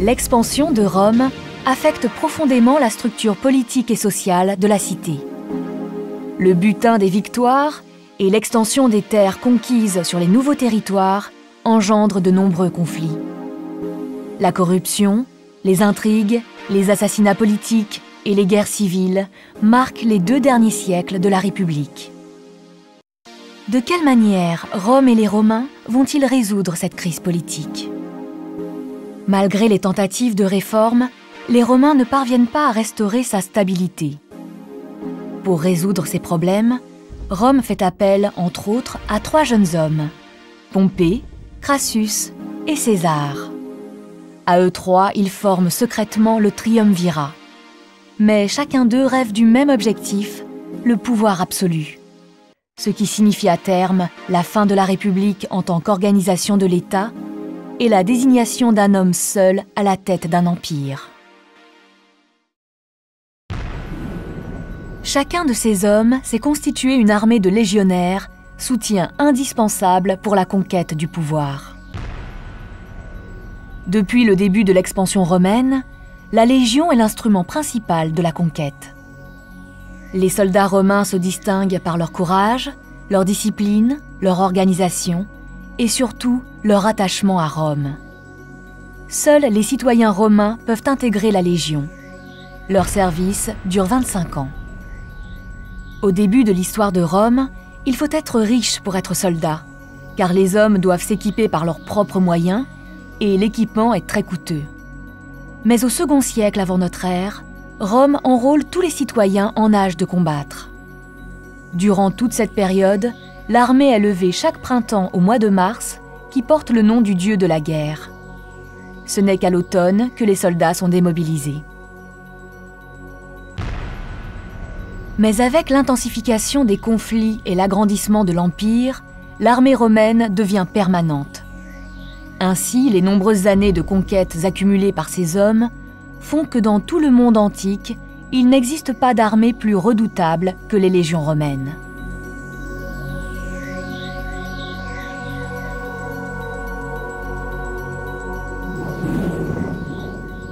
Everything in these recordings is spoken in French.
L'expansion de Rome affecte profondément la structure politique et sociale de la cité. Le butin des victoires et l'extension des terres conquises sur les nouveaux territoires engendrent de nombreux conflits. La corruption, les intrigues, les assassinats politiques et les guerres civiles marquent les 2 derniers siècles de la République. De quelle manière Rome et les Romains vont-ils résoudre cette crise politique? Malgré les tentatives de réforme, les Romains ne parviennent pas à restaurer sa stabilité. Pour résoudre ces problèmes, Rome fait appel, entre autres, à 3 jeunes hommes, Pompée, Crassus et César. À eux 3, ils forment secrètement le triumvirat. Mais chacun d'eux rêve du même objectif, le pouvoir absolu. Ce qui signifie à terme la fin de la République en tant qu'organisation de l'État et la désignation d'un homme seul à la tête d'un empire. Chacun de ces hommes s'est constitué une armée de légionnaires, soutien indispensable pour la conquête du pouvoir. Depuis le début de l'expansion romaine, la légion est l'instrument principal de la conquête. Les soldats romains se distinguent par leur courage, leur discipline, leur organisation et surtout leur attachement à Rome. Seuls les citoyens romains peuvent intégrer la légion. Leur service dure 25 ans. Au début de l'histoire de Rome, il faut être riche pour être soldat, car les hommes doivent s'équiper par leurs propres moyens et l'équipement est très coûteux. Mais au second siècle avant notre ère, Rome enrôle tous les citoyens en âge de combattre. Durant toute cette période, l'armée est levée chaque printemps au mois de mars, qui porte le nom du dieu de la guerre. Ce n'est qu'à l'automne que les soldats sont démobilisés. Mais avec l'intensification des conflits et l'agrandissement de l'Empire, l'armée romaine devient permanente. Ainsi, les nombreuses années de conquêtes accumulées par ces hommes font que dans tout le monde antique, il n'existe pas d'armée plus redoutable que les légions romaines.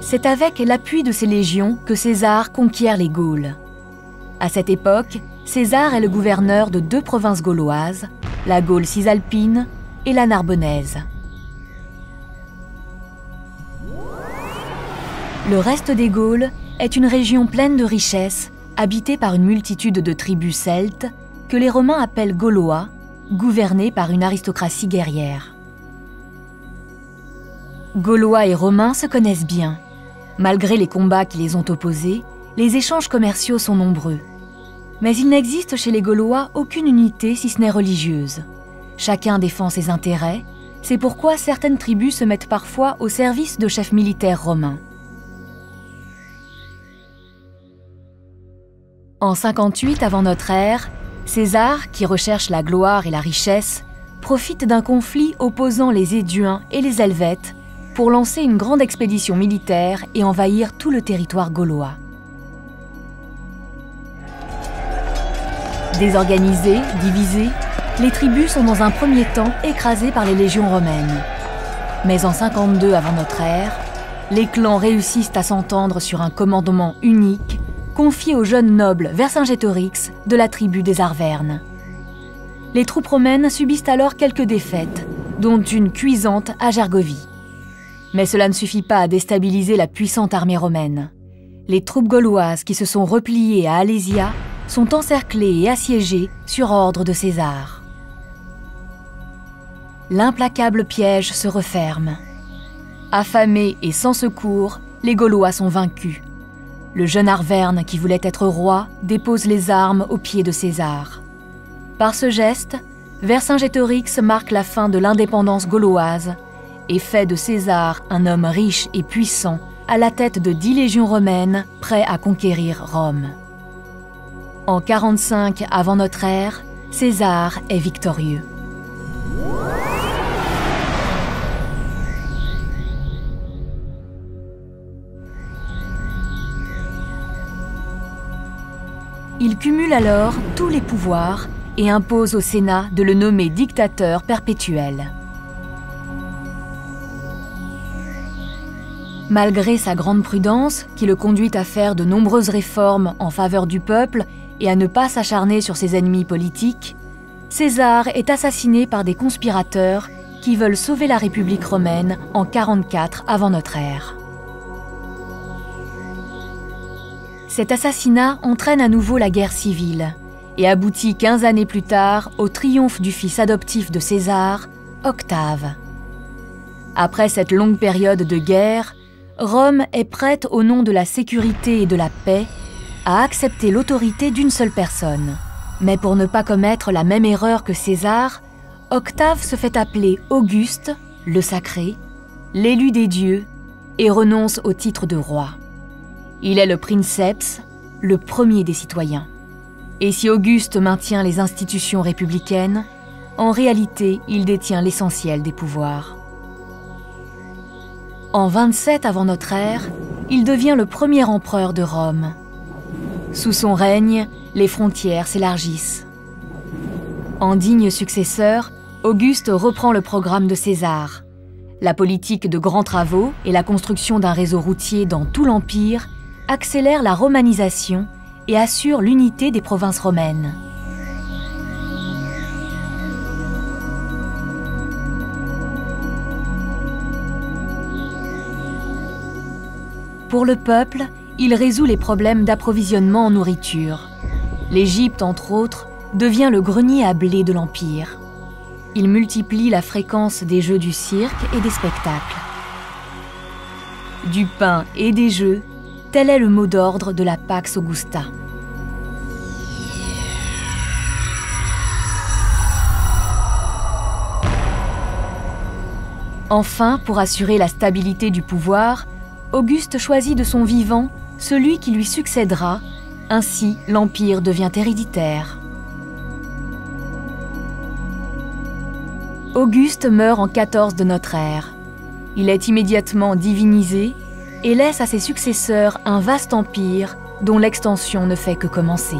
C'est avec l'appui de ces légions que César conquiert les Gaules. À cette époque, César est le gouverneur de 2 provinces gauloises, la Gaule cisalpine et la Narbonnaise. Le reste des Gaules est une région pleine de richesses, habitée par une multitude de tribus celtes que les Romains appellent Gaulois, gouvernés par une aristocratie guerrière. Gaulois et Romains se connaissent bien. Malgré les combats qui les ont opposés, les échanges commerciaux sont nombreux. Mais il n'existe chez les Gaulois aucune unité si ce n'est religieuse. Chacun défend ses intérêts, c'est pourquoi certaines tribus se mettent parfois au service de chefs militaires romains. En 58 avant notre ère, César, qui recherche la gloire et la richesse, profite d'un conflit opposant les Éduins et les Helvètes pour lancer une grande expédition militaire et envahir tout le territoire gaulois. Désorganisées, divisées, les tribus sont dans un premier temps écrasées par les légions romaines. Mais en 52 avant notre ère, les clans réussissent à s'entendre sur un commandement unique confié au jeune noble Vercingétorix de la tribu des Arvernes. Les troupes romaines subissent alors quelques défaites, dont une cuisante à Gergovie. Mais cela ne suffit pas à déstabiliser la puissante armée romaine. Les troupes gauloises qui se sont repliées à Alésia sont encerclées et assiégées sur ordre de César. L'implacable piège se referme. Affamés et sans secours, les Gaulois sont vaincus. Le jeune Arverne, qui voulait être roi, dépose les armes aux pieds de César. Par ce geste, Vercingétorix marque la fin de l'indépendance gauloise et fait de César un homme riche et puissant à la tête de 10 légions romaines prêts à conquérir Rome. En 45 avant notre ère, César est victorieux. Il cumule alors tous les pouvoirs et impose au Sénat de le nommer dictateur perpétuel. Malgré sa grande prudence, qui le conduit à faire de nombreuses réformes en faveur du peuple et à ne pas s'acharner sur ses ennemis politiques, César est assassiné par des conspirateurs qui veulent sauver la République romaine en 44 avant notre ère. Cet assassinat entraîne à nouveau la guerre civile et aboutit 15 années plus tard au triomphe du fils adoptif de César, Octave. Après cette longue période de guerre, Rome est prête, au nom de la sécurité et de la paix, à accepter l'autorité d'une seule personne. Mais pour ne pas commettre la même erreur que César, Octave se fait appeler Auguste, le sacré, l'élu des dieux, et renonce au titre de roi. Il est le princeps, le premier des citoyens. Et si Auguste maintient les institutions républicaines, en réalité, il détient l'essentiel des pouvoirs. En 27 avant notre ère, il devient le premier empereur de Rome. Sous son règne, les frontières s'élargissent. En digne successeur, Auguste reprend le programme de César. La politique de grands travaux et la construction d'un réseau routier dans tout l'Empire accélèrent la romanisation et assurent l'unité des provinces romaines. Pour le peuple, il résout les problèmes d'approvisionnement en nourriture. L'Égypte, entre autres, devient le grenier à blé de l'Empire. Il multiplie la fréquence des jeux du cirque et des spectacles. Du pain et des jeux, tel est le mot d'ordre de la Pax Augusta. Enfin, pour assurer la stabilité du pouvoir, Auguste choisit de son vivant celui qui lui succédera, ainsi l'Empire devient héréditaire. Auguste meurt en 14 de notre ère. Il est immédiatement divinisé et laisse à ses successeurs un vaste empire dont l'extension ne fait que commencer.